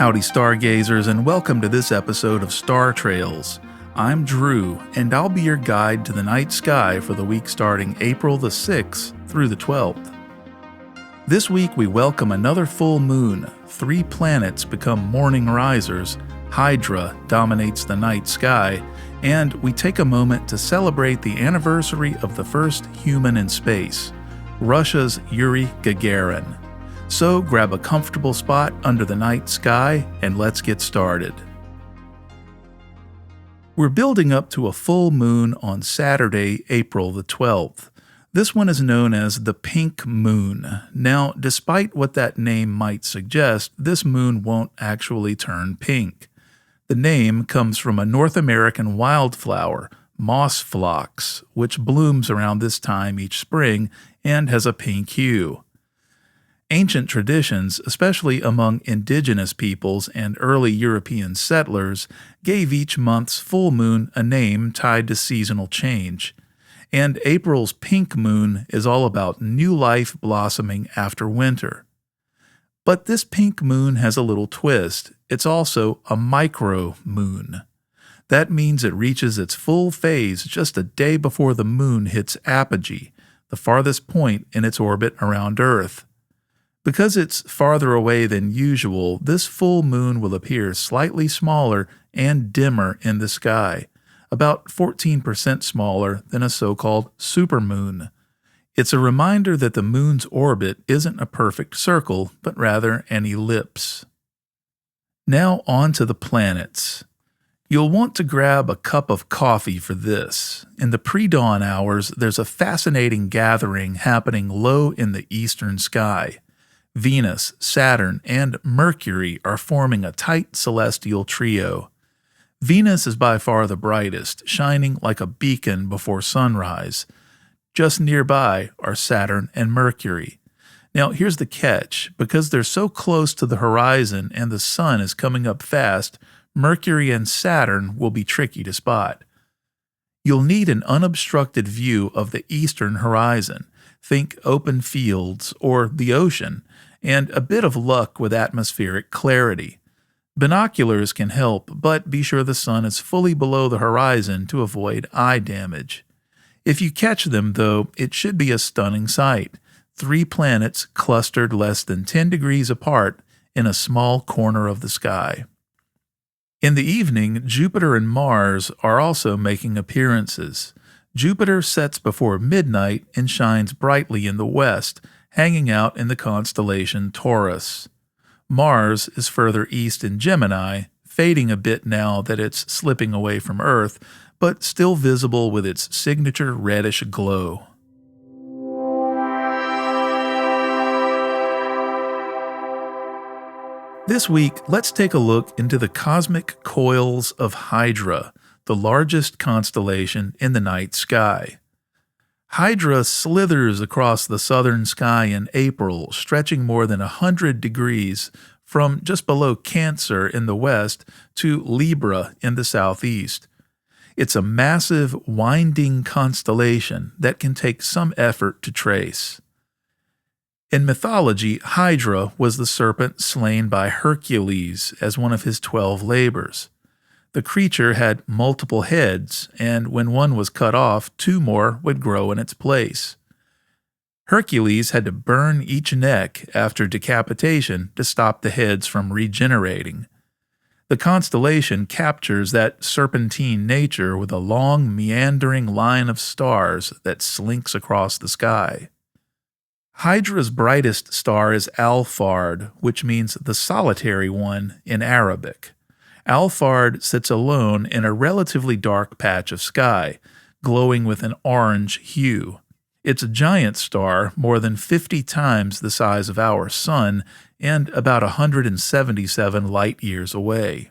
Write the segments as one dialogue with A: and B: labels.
A: Howdy stargazers, and welcome to this episode of Star Trails. I'm Drew, and I'll be your guide to the night sky for the week starting April the 6th through the 12th. This week we welcome another full moon, 3 planets become morning risers, Hydra dominates the night sky, and we take a moment to celebrate the anniversary of the first human in space, Russia's Yuri Gagarin. So grab a comfortable spot under the night sky and let's get started. We're building up to a full moon on Saturday, April the 12th. This one is known as the pink moon. Now, despite what that name might suggest, this moon won't actually turn pink. The name comes from a North American wildflower, moss phlox, which blooms around this time each spring and has a pink hue. Ancient traditions, especially among indigenous peoples and early European settlers, gave each month's full moon a name tied to seasonal change. And April's pink moon is all about new life blossoming after winter. But this pink moon has a little twist. It's also a micromoon. That means it reaches its full phase just a day before the moon hits apogee, the farthest point in its orbit around Earth. Because it's farther away than usual, this full moon will appear slightly smaller and dimmer in the sky, about 14% smaller than a so-called supermoon. It's a reminder that the moon's orbit isn't a perfect circle, but rather an ellipse. Now on to the planets. You'll want to grab a cup of coffee for this. In the pre-dawn hours, there's a fascinating gathering happening low in the eastern sky. Venus, Saturn, and Mercury are forming a tight celestial trio. Venus is by far the brightest, shining like a beacon before sunrise. Just nearby are Saturn and Mercury. Now here's the catch. Because they're so close to the horizon and the sun is coming up fast, Mercury and Saturn will be tricky to spot. You'll need an unobstructed view of the eastern horizon. Think open fields or the ocean, and a bit of luck with atmospheric clarity. Binoculars can help, but be sure the sun is fully below the horizon to avoid eye damage. If you catch them, though, it should be a stunning sight. 3 planets clustered less than 10 degrees apart in a small corner of the sky. In the evening, Jupiter and Mars are also making appearances. Jupiter sets before midnight and shines brightly in the west, hanging out in the constellation Taurus. Mars is further east in Gemini, fading a bit now that it's slipping away from Earth, but still visible with its signature reddish glow. This week, let's take a look into the cosmic coils of Hydra, the largest constellation in the night sky. Hydra slithers across the southern sky in April, stretching more than 100 degrees from just below Cancer in the west to Libra in the southeast. It's a massive, winding constellation that can take some effort to trace. In mythology, Hydra was the serpent slain by Hercules as one of his 12 labors. The creature had multiple heads, and when one was cut off, 2 more would grow in its place. Hercules had to burn each neck after decapitation to stop the heads from regenerating. The constellation captures that serpentine nature with a long, meandering line of stars that slinks across the sky. Hydra's brightest star is Alphard, which means the solitary one in Arabic. Alphard sits alone in a relatively dark patch of sky, glowing with an orange hue. It's a giant star, more than 50 times the size of our Sun, and about 177 light-years away.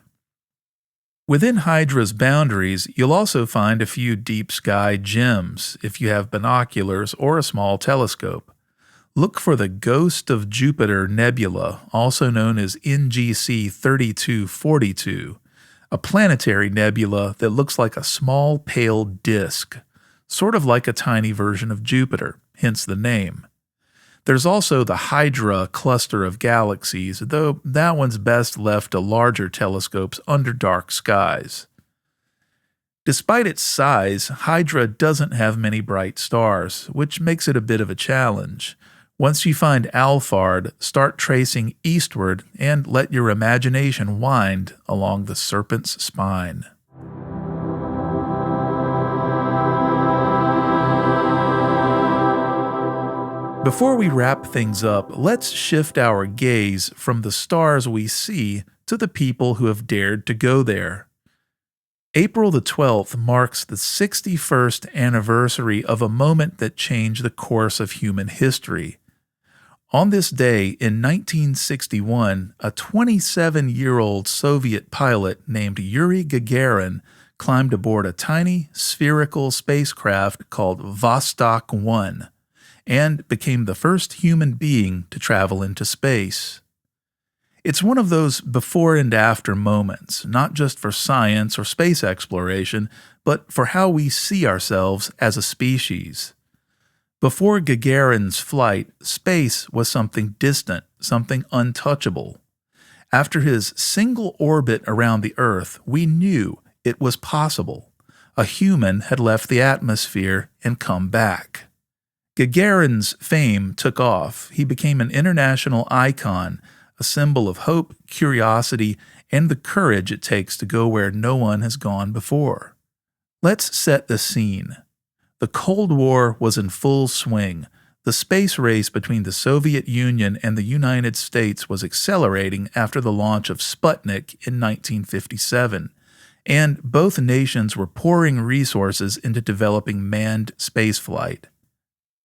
A: Within Hydra's boundaries, you'll also find a few deep-sky gems if you have binoculars or a small telescope. Look for the Ghost of Jupiter Nebula, also known as NGC 3242, a planetary nebula that looks like a small pale disk, sort of like a tiny version of Jupiter, hence the name. There's also the Hydra cluster of galaxies, though that one's best left to larger telescopes under dark skies. Despite its size, Hydra doesn't have many bright stars, which makes it a bit of a challenge. Once you find Alphard, start tracing eastward and let your imagination wind along the serpent's spine. Before we wrap things up, let's shift our gaze from the stars we see to the people who have dared to go there. April the 12th marks the 61st anniversary of a moment that changed the course of human history. On this day in 1961, a 27-year-old Soviet pilot named Yuri Gagarin climbed aboard a tiny spherical spacecraft called Vostok 1 and became the first human being to travel into space. It's one of those before and after moments, not just for science or space exploration, but for how we see ourselves as a species. Before Gagarin's flight, space was something distant, something untouchable. After his single orbit around the Earth, we knew it was possible. A human had left the atmosphere and come back. Gagarin's fame took off. He became an international icon, a symbol of hope, curiosity, and the courage it takes to go where no one has gone before. Let's set the scene. The Cold War was in full swing. The space race between the Soviet Union and the United States was accelerating after the launch of Sputnik in 1957, and both nations were pouring resources into developing manned spaceflight.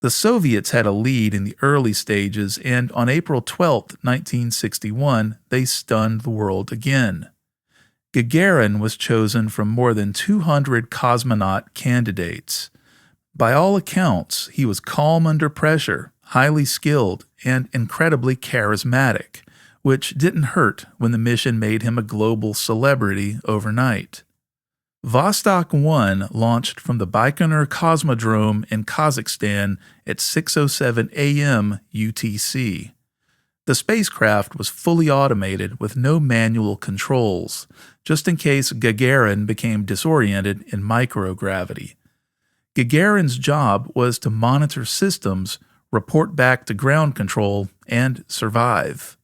A: The Soviets had a lead in the early stages, and on April 12, 1961, they stunned the world again. Gagarin was chosen from more than 200 cosmonaut candidates. By all accounts, he was calm under pressure, highly skilled, and incredibly charismatic, which didn't hurt when the mission made him a global celebrity overnight. Vostok 1 launched from the Baikonur Cosmodrome in Kazakhstan at 6:07 a.m. UTC. The spacecraft was fully automated with no manual controls, just in case Gagarin became disoriented in microgravity. Gagarin's job was to monitor systems, report back to ground control, and survive.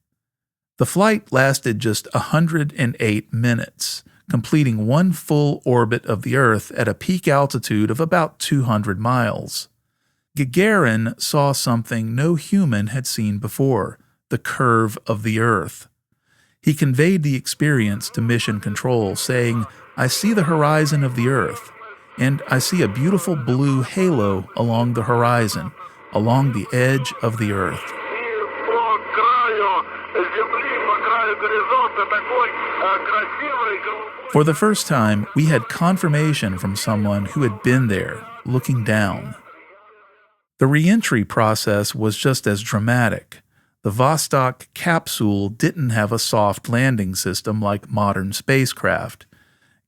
A: The flight lasted just 108 minutes. Completing one full orbit of the Earth at a peak altitude of about 200 miles. Gagarin saw something no human had seen before, the curve of the Earth. He conveyed the experience to Mission Control, saying, "I see the horizon of the Earth, and I see a beautiful blue halo along the horizon, along the edge of the Earth." For the first time, we had confirmation from someone who had been there, looking down. The re-entry process was just as dramatic. The Vostok capsule didn't have a soft landing system like modern spacecraft.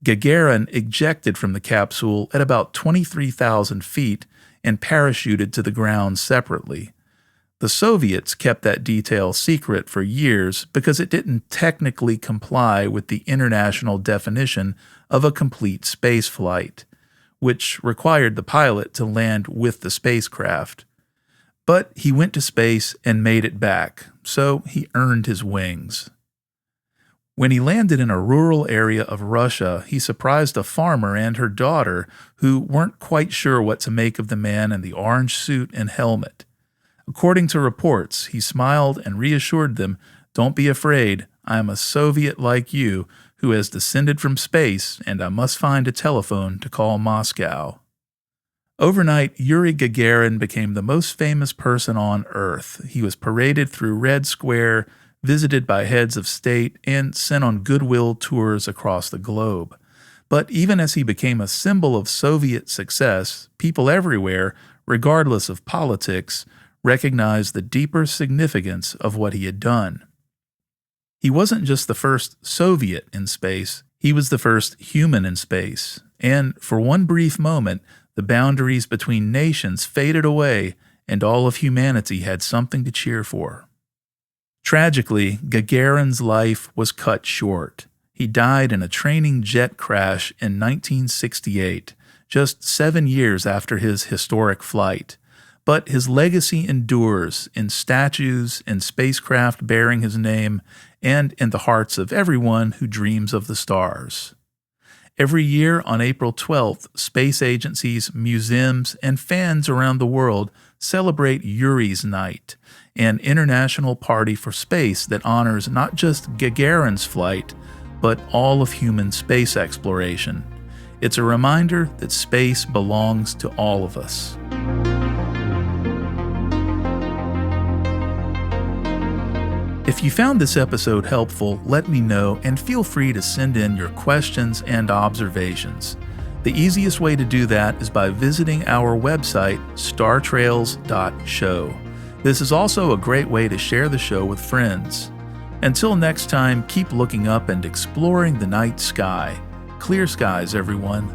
A: Gagarin ejected from the capsule at about 23,000 feet and parachuted to the ground separately. The Soviets kept that detail secret for years because it didn't technically comply with the international definition of a complete space flight, which required the pilot to land with the spacecraft. But he went to space and made it back, so he earned his wings. When he landed in a rural area of Russia, he surprised a farmer and her daughter who weren't quite sure what to make of the man in the orange suit and helmet. According to reports, he smiled and reassured them, "Don't be afraid, I am a Soviet like you who has descended from space, and I must find a telephone to call Moscow." Overnight, Yuri Gagarin became the most famous person on Earth. He was paraded through Red Square, visited by heads of state, and sent on goodwill tours across the globe. But even as he became a symbol of Soviet success, people everywhere, regardless of politics, recognized the deeper significance of what he had done. He wasn't just the first Soviet in space, he was the first human in space. And for one brief moment, the boundaries between nations faded away and all of humanity had something to cheer for. Tragically, Gagarin's life was cut short. He died in a training jet crash in 1968, just 7 years after his historic flight. But his legacy endures in statues and spacecraft bearing his name and in the hearts of everyone who dreams of the stars. Every year on April 12th, space agencies, museums, and fans around the world celebrate Yuri's Night, an international party for space that honors not just Gagarin's flight, but all of human space exploration. It's a reminder that space belongs to all of us. If you found this episode helpful, let me know and feel free to send in your questions and observations. The easiest way to do that is by visiting our website, startrails.show. This is also a great way to share the show with friends. Until next time, keep looking up and exploring the night sky. Clear skies, everyone.